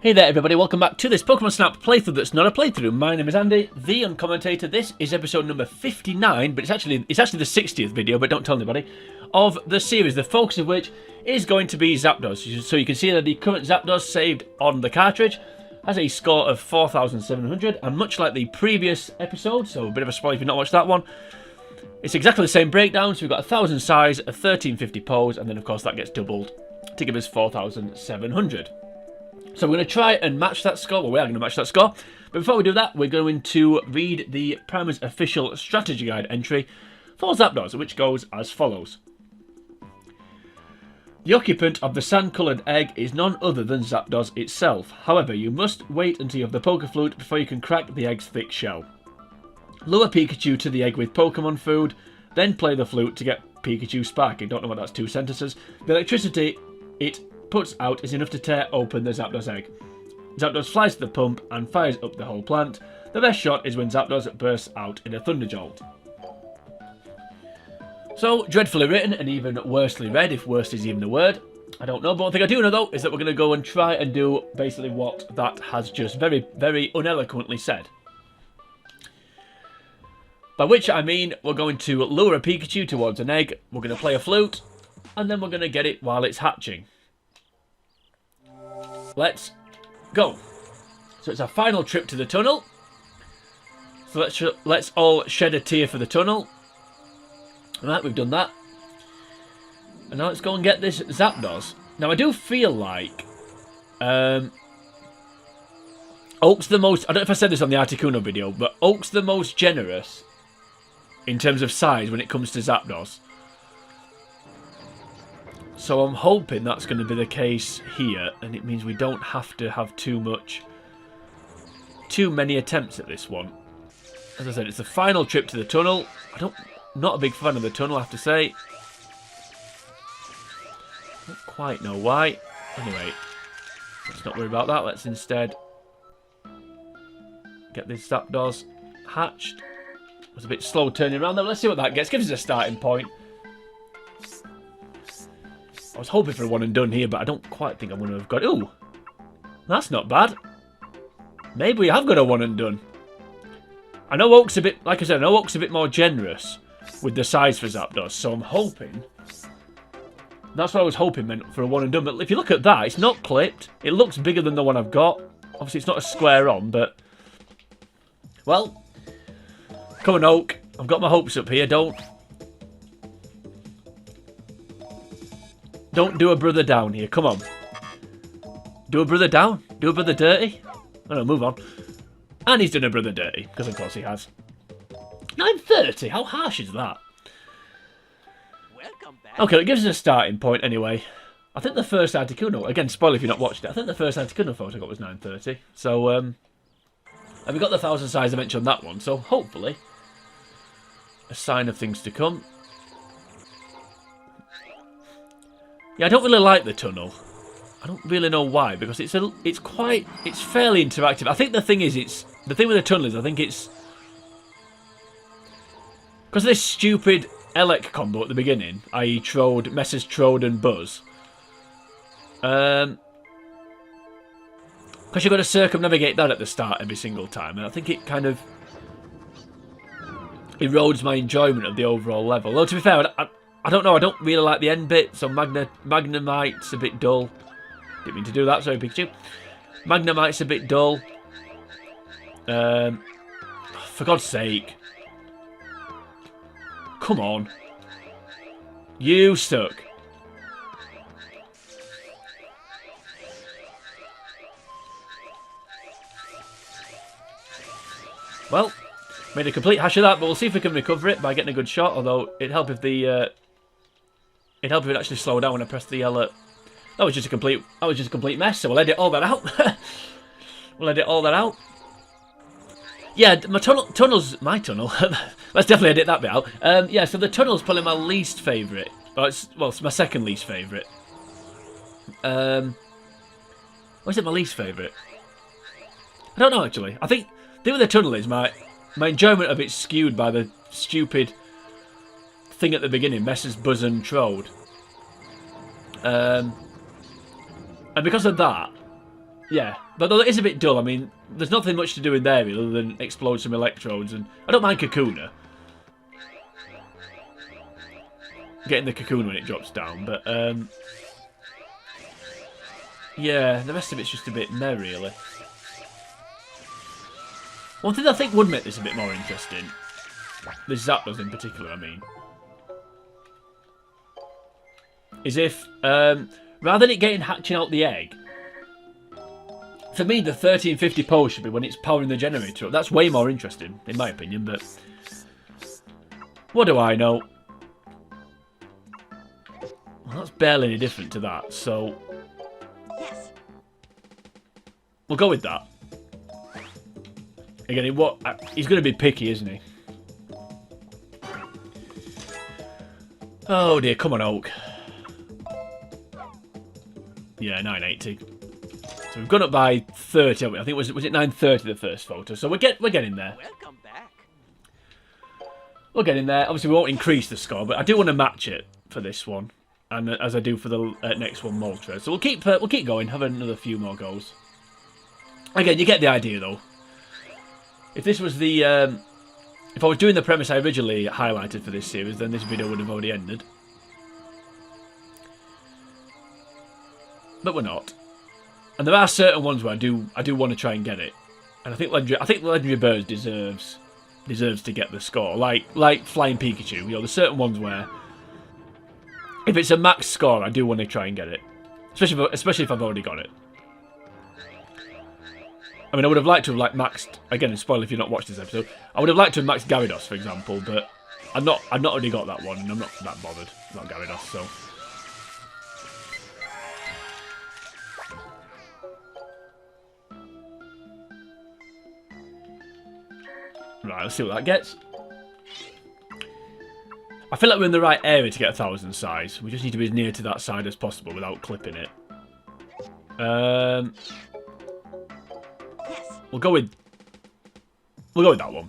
Hey there everybody, welcome back to this Pokemon Snap playthrough that's not a playthrough. My name is Andy, the Uncommentator. This is episode number 59, but it's actually the 60th video, but don't tell anybody, of the series, the focus of which is going to be Zapdos. So you can see that the current Zapdos saved on the cartridge has a score of 4,700, and much like the previous episode, so a bit of a spoiler if you've not watched that one, it's exactly the same breakdown. So we've got 1,000 size, a 1350 pose, and then of course that gets doubled to give us 4,700. So we're going to try and match that score. Well, we are going to match that score. But before we do that, we're going to read the Primer's official strategy guide entry for Zapdos, which goes as follows. The occupant of the sand-coloured egg is none other than Zapdos itself. However, you must wait until you have the Poké Flute before you can crack the egg's thick shell. Lure Pikachu to the egg with Pokemon food, then play the flute to get Pikachu sparking. Don't know what that's, 2 sentences. The electricity it puts out is enough to tear open the Zapdos egg. Zapdos flies to the pump and fires up the whole plant. The best shot is when Zapdos bursts out in a Thunderjolt. So, dreadfully written and even worsely read, if worst is even a word. I don't know, but one thing I do know though is that we're going to go and try and do basically what that has just very, very uneloquently said. By which I mean we're going to lure a Pikachu towards an egg, we're going to play a flute, and then we're going to get it while it's hatching. Let's go. So it's our final trip to the tunnel. So let's all shed a tear for the tunnel. Alright, we've done that. And now let's go and get this Zapdos. Now I do feel like Oak's the most, I don't know if I said this on the Articuno video, but Oak's the most generous in terms of size when it comes to Zapdos. So I'm hoping that's going to be the case here, and it means we don't have to have too many attempts at this one. As I said, it's the final trip to the tunnel. Not a big fan of the tunnel, I have to say. Don't quite know why. Anyway, let's not worry about that. Let's instead get this Zapdos hatched. It was a bit slow turning around there. Let's see what that gets. Gives us a starting point. I was hoping for a one and done here, but I don't quite think I'm going to have got... Ooh, that's not bad. Maybe we have got a one and done. I know Oak's a bit... Like I said, I know Oak's a bit more generous with the size for Zapdos, so I'm hoping... That's what I was hoping meant for a one and done, but if you look at that, it's not clipped. It looks bigger than the one I've got. Obviously, it's not a square on, but... Well, come on, Oak. I've got my hopes up here. Don't do a brother down here. Come on. Do a brother down? Do a brother dirty? Oh no, move on. And he's done a brother dirty, because of course he has. 930? How harsh is that? Welcome back. Okay, it gives us a starting point anyway. I think the first Articuno, again, spoiler if you've not watched it, I think the first Articuno photo I got was 930. So, and we got the 1,000 size I mentioned on that one, so hopefully a sign of things to come. Yeah, I don't really like the tunnel. I don't really know why, because it's fairly interactive. I think the thing is, the thing with the tunnel is, I think it's because of this stupid Elec combo at the beginning, i.e. Messes Trode and Buzz. Because you've got to circumnavigate that at the start every single time, and I think it kind of erodes my enjoyment of the overall level. Though to be fair, I don't know, I don't really like the end bit, so Magnemite's a bit dull. Didn't mean to do that, sorry Pikachu. Magnemite's a bit dull. For God's sake. Come on. You suck. Well, made a complete hash of that, but we'll see if we can recover it by getting a good shot, although it'd help if the... It'd help if it actually slowed down when I pressed the L. That was just a complete mess, so we'll edit all that out. We'll edit all that out. Yeah, my tunnel's my tunnel. Let's definitely edit that bit out. Yeah, so the tunnel's probably my least favourite. Well, it's my second least favourite. Or is it my least favourite? I don't know actually. I think the thing with the tunnel is my enjoyment of it's skewed by the stupid thing at the beginning, Messes Buzz and Trode. And because of that, yeah. But though it is a bit dull, I mean, there's nothing much to do in there really, other than explode some electrodes. And I don't mind Kakuna. Getting the Kakuna when it drops down, but yeah, the rest of it's just a bit meh, really. One thing I think would make this a bit more interesting, the Zapdos in particular, I mean, is if, rather than it hatching out the egg, for me, the 1350 pole should be when it's powering the generator up. That's way more interesting, in my opinion, but what do I know? Well, that's barely any different to that, so Yes. we'll go with that. Again, he's going to be picky, isn't he? Oh dear, come on, Oak. Yeah, 980. So we've gone up by 30, haven't we? I think was it 930 the first photo. So we're getting there. Welcome back. We're getting there. Obviously, we won't increase the score, but I do want to match it for this one, and as I do for the next one, Moltres. So we'll keep going. Have another few more goals. Again, you get the idea, though. If this was the if I was doing the premise I originally highlighted for this series, then this video would have already ended. But we're not. And there are certain ones where I do want to try and get it. And I think Legendary Birds deserves to get the score. Like Flying Pikachu. You know, there's certain ones where if it's a max score, I do want to try and get it. Especially if I've already got it. I mean, I would have liked to have maxed, again, a spoiler if you've not watched this episode, I would have liked to have maxed Gyarados, for example, but I've not already got that one, and I'm not that bothered about Gyarados, so. Right, let's see what that gets. I feel like we're in the right area to get 1,000 size. We just need to be as near to that side as possible without clipping it. We'll go with that one.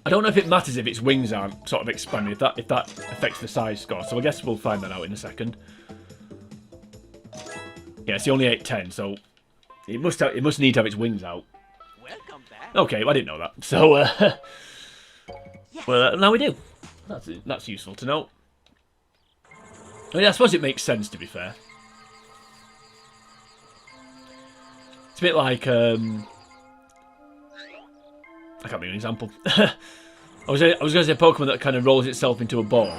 I don't know if it matters if its wings aren't sort of expanding, if that affects the size score. So I guess we'll find that out in a second. Yeah, it's only 810, so it must need to have its wings out. Welcome back. Okay, well, I didn't know that. So Yes. well, now we do. That's useful to know. I mean, I suppose it makes sense, to be fair. It's a bit like, I can't think of an example. I was going to say a Pokemon that kind of rolls itself into a ball.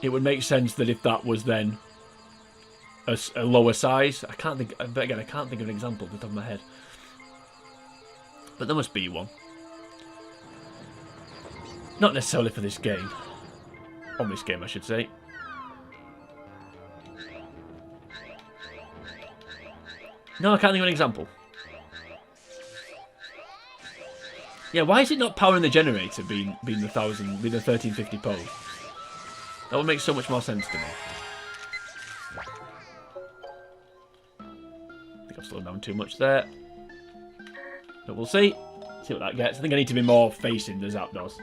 It would make sense that if that was then a lower size, but again, I can't think of an example off the top of my head. But there must be one. Not necessarily for this game. On this game, I should say. No, I can't think of an example. Yeah, why is it not powering the generator being the 1350 pole? That would make so much more sense to me. I think I've slowed down too much there. But we'll see. See what that gets. I think I need to be more facing the Zapdos.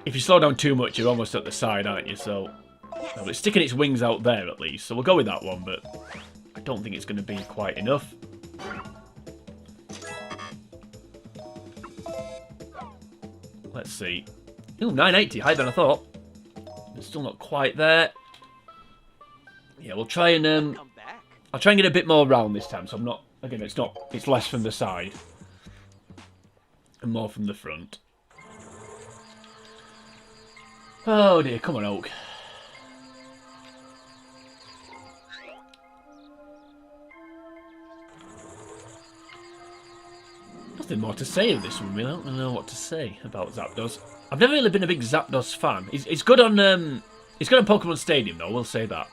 If you slow down too much, you're almost at the side, aren't you? So, no, but it's sticking its wings out there at least. So we'll go with that one, but I don't think it's going to be quite enough. Let's see. Ooh, 980, higher than I thought. It's still not quite there. Yeah, we'll try and Welcome back. I'll try and get a bit more round this time. So I'm not, again, it's less from the side and more from the front. Oh dear, come on, Oak. Nothing more to say of this one, really. I don't know what to say about Zapdos. I've never really been a big Zapdos fan. He's good on Pokemon Stadium, though. We'll say that.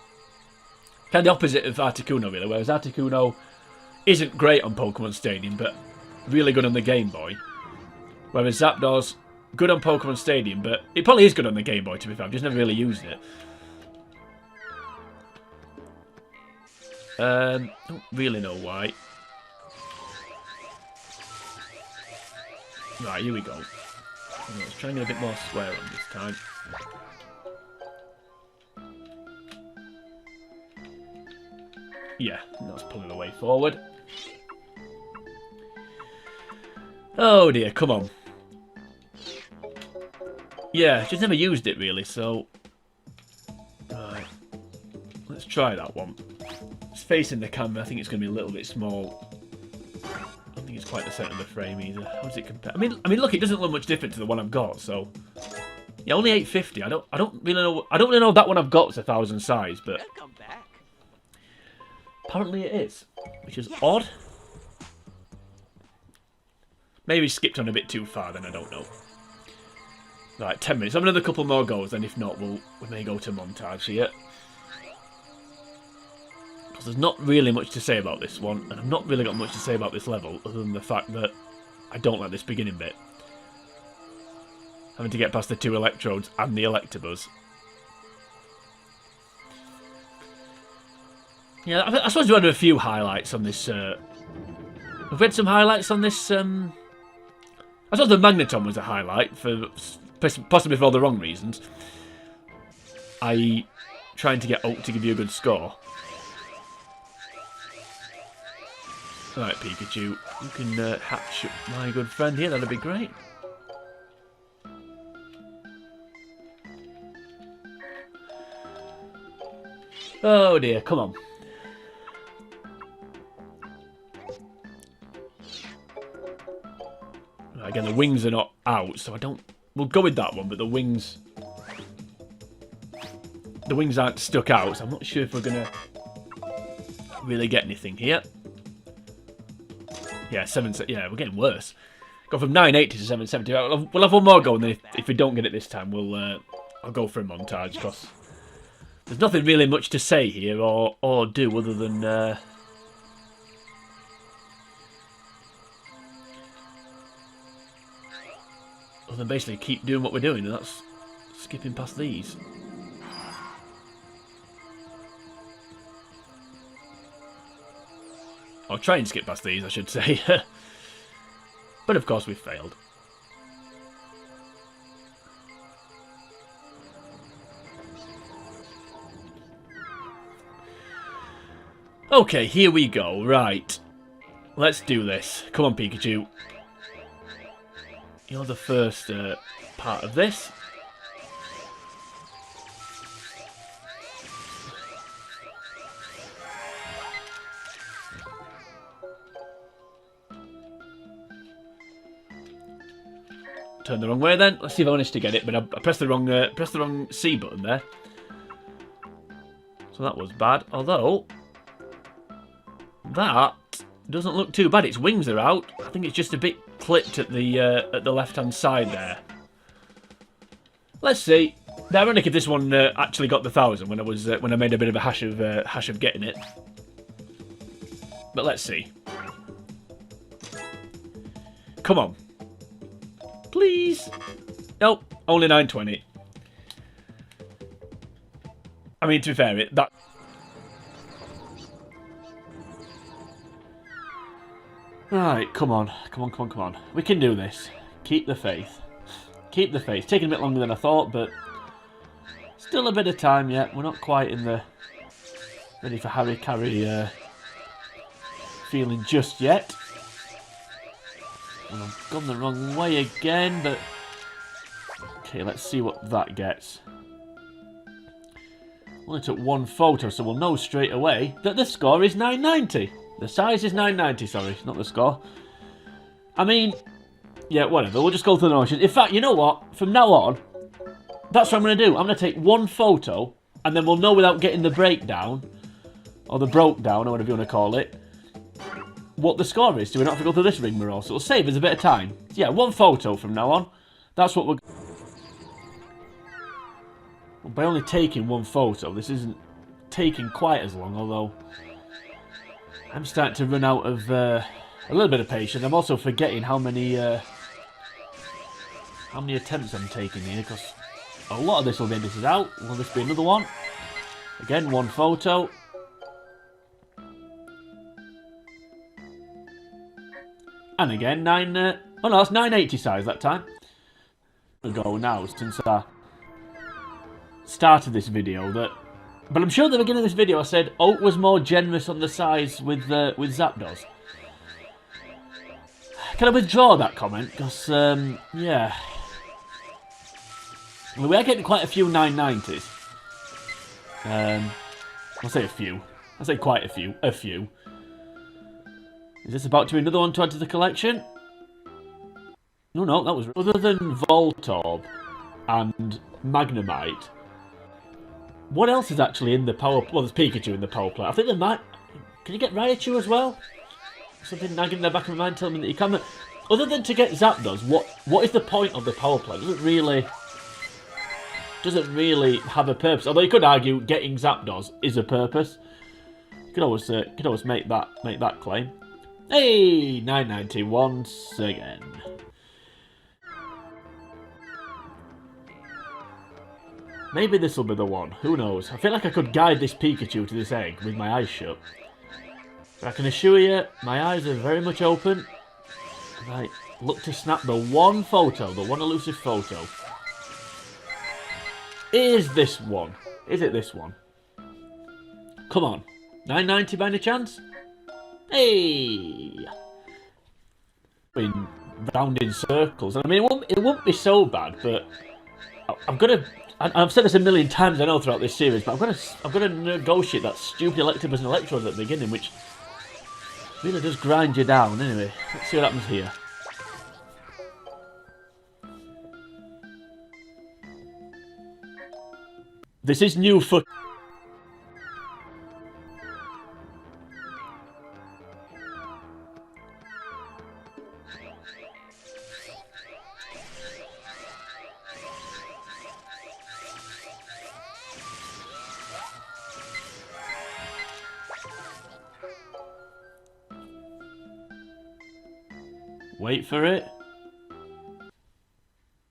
Kind of the opposite of Articuno, really. Whereas Articuno isn't great on Pokemon Stadium, but really good on the Game Boy. Whereas Zapdos, good on Pokemon Stadium, but it probably is good on the Game Boy, to be fair. I've just never really used it. Don't really know why. Right, here we go. Let's try and get a bit more square on this time. Yeah, that's pulling the way forward. Oh dear, come on. Yeah, just never used it really, so... Right. Let's try that one. It's facing the camera, I think it's going to be a little bit small. I don't think it's quite the centre of the frame either. How does it compare? I mean, look, it doesn't look much different to the one I've got, so... Yeah, only 850. I don't really know. I don't really know if that one I've got is 1,000 size, but Welcome back. apparently it is, which is odd. Maybe skipped on a bit too far, then I don't know. Right, 10 minutes. Have another couple more goes, then if not, we may go to montage here. Because there's not really much to say about this one, and I've not really got much to say about this level, other than the fact that I don't like this beginning bit. Having to get past the 2 electrodes and the Electabuzz. Yeah, I suppose we had a few highlights on this. We've had some highlights on this. I suppose the Magneton was a highlight, for possibly for all the wrong reasons. I trying to get Oak to give you a good score. Alright, Pikachu, you can hatch up my good friend here, that'd be great. Oh dear, come on. Again, the wings are not out, so I don't... We'll go with that one, but the wings... The wings aren't stuck out, so I'm not sure if we're going to really get anything here. Yeah, yeah, we're getting worse. Go from 980 to 770. We'll have one more go, and then if we don't get it this time, I'll go for a montage, because there's nothing really much to say here or do other than... other than basically keep doing what we're doing, and that's skipping past these. Or try and skip past these, I should say. But of course we've failed. Okay, here we go. Right. Let's do this. Come on, Pikachu. You're the first part of this. Turn the wrong way then. Let's see if I manage to get it, but I pressed the wrong C button there. So that was bad. Although that doesn't look too bad. Its wings are out. I think it's just a bit clipped at the left-hand side there. Let's see. Now, ironic if this one actually got the 1,000 when I made a bit of a hash of getting it. But let's see. Come on. Please. Nope. Only 920. I mean, to be fair, that... Right, come on. Come on, come on, come on. We can do this. Keep the faith. Keep the faith. Taking a bit longer than I thought, but... Still a bit of time yet. We're not quite in the... Ready for Harry Carey feeling just yet. And I've gone the wrong way again, but... Okay, let's see what that gets. Only took one photo, so we'll know straight away that the score is 990. The size is 990, sorry, not the score. I mean, yeah, whatever, we'll just go through the motions. In fact, you know what? From now on, that's what I'm going to do. I'm going to take one photo, and then we'll know without getting the breakdown, or the broke down, or whatever you want to call it, what the score is, so we don't have to go through this rigmarole. So it'll save us a bit of time. So yeah, one photo from now on. That's what we're... Well, by only taking one photo, this isn't taking quite as long, although... I'm starting to run out of a little bit of patience. I'm also forgetting how many attempts I'm taking here, because a lot of this will be edited out. Will this be another one? Again, one photo. And again, oh no, that's 980 size that time. ago now since I started this video that, but I'm sure at the beginning of this video I said Oak was more generous on the size with Zapdos. Can I withdraw that comment? Because yeah, I mean, we are getting quite a few 990s. I'll say a few. I'll say quite a few. A few. Is this about to be another one to add to the collection? No, that was... Other than Voltorb and Magnemite, what else is actually in the power... Well, there's Pikachu in the power play. I think there might... Can you get Raichu as well? Something nagging in the back of my mind telling me that you can... Other than to get Zapdos, what is the point of the power play? Doesn't really have a purpose. Although you could argue getting Zapdos is a purpose. You could always make that claim. Hey, 990 once again. Maybe this will be the one. Who knows? I feel like I could guide this Pikachu to this egg with my eyes shut. But I can assure you, my eyes are very much open. Right, look to snap the one photo, the one elusive photo. Is this one? Is it this one? Come on. 990 by any chance? Hey! Been round in circles. I mean, it won't be so bad, but I've said this a million times, I know, throughout this series, but I'm gonna negotiate that stupid Electabuzz and Electrodes at the beginning, which really does grind you down. Anyway, let's see what happens here. This is new foot. Wait for it.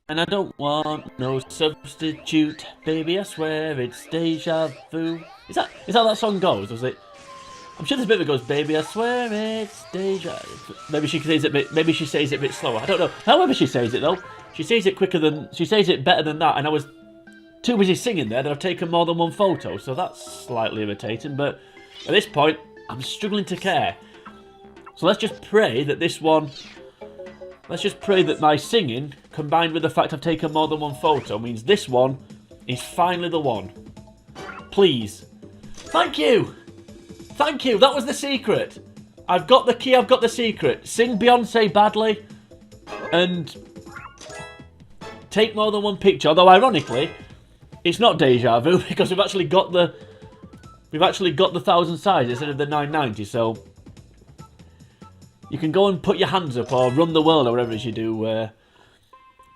And I don't want no substitute, baby, I swear it's deja vu. Is that how that song goes? Was it? I'm sure there's a bit that goes, baby, I swear it's deja. Maybe she says it a bit slower. I don't know. However she says it though, she says it better than that. And I was too busy singing there that I've taken more than one photo, so that's slightly irritating. But at this point, I'm struggling to care. So let's just pray that this one. Let's just pray that my singing, combined with the fact I've taken more than one photo, means this one is finally the one. Please. Thank you! Thank you, that was the secret. I've got the key, I've got the secret. Sing Beyonce badly and take more than one picture. Although, ironically, it's not deja vu because we've actually got the 1,000 size instead of the 990, so... You can go and put your hands up or run the world or whatever it is you do,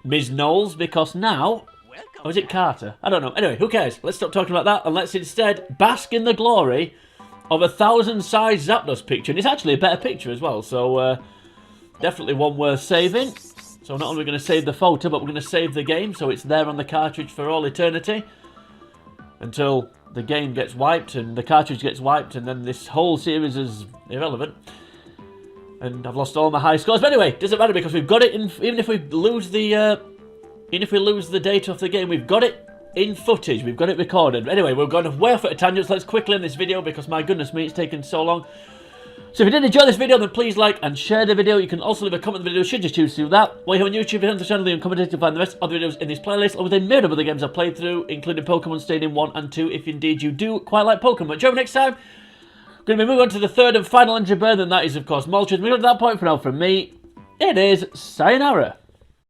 Ms. Knowles, because now... Or is it Carter? I don't know. Anyway, who cares? Let's stop talking about that and let's instead bask in the glory of 1,000 size Zapdos picture. And it's actually a better picture as well, so definitely one worth saving. So not only are we going to save the photo, but we're going to save the game, so it's there on the cartridge for all eternity. Until the game gets wiped and the cartridge gets wiped and then this whole series is irrelevant. And I've lost all my high scores. But anyway, doesn't matter because we've got it in. Even if we lose the data off the game, we've got it in footage. We've got it recorded. Anyway, we're going way off at a tangent. So let's quickly end this video because my goodness me, it's taken so long. So if you did enjoy this video, then please like and share the video. You can also leave a comment on the video should you choose to do that. While you're on YouTube, if you're on the channel, you can comment to find the rest of the videos in this playlist, along with a myriad of other games I've played through, including Pokemon Stadium 1 and 2, if indeed you do quite like Pokemon. Join me next time. Going to be moving on to the third and final Angry Bird, and that is, of course, Moltres. Moving on to that point for now from me, it is sayonara.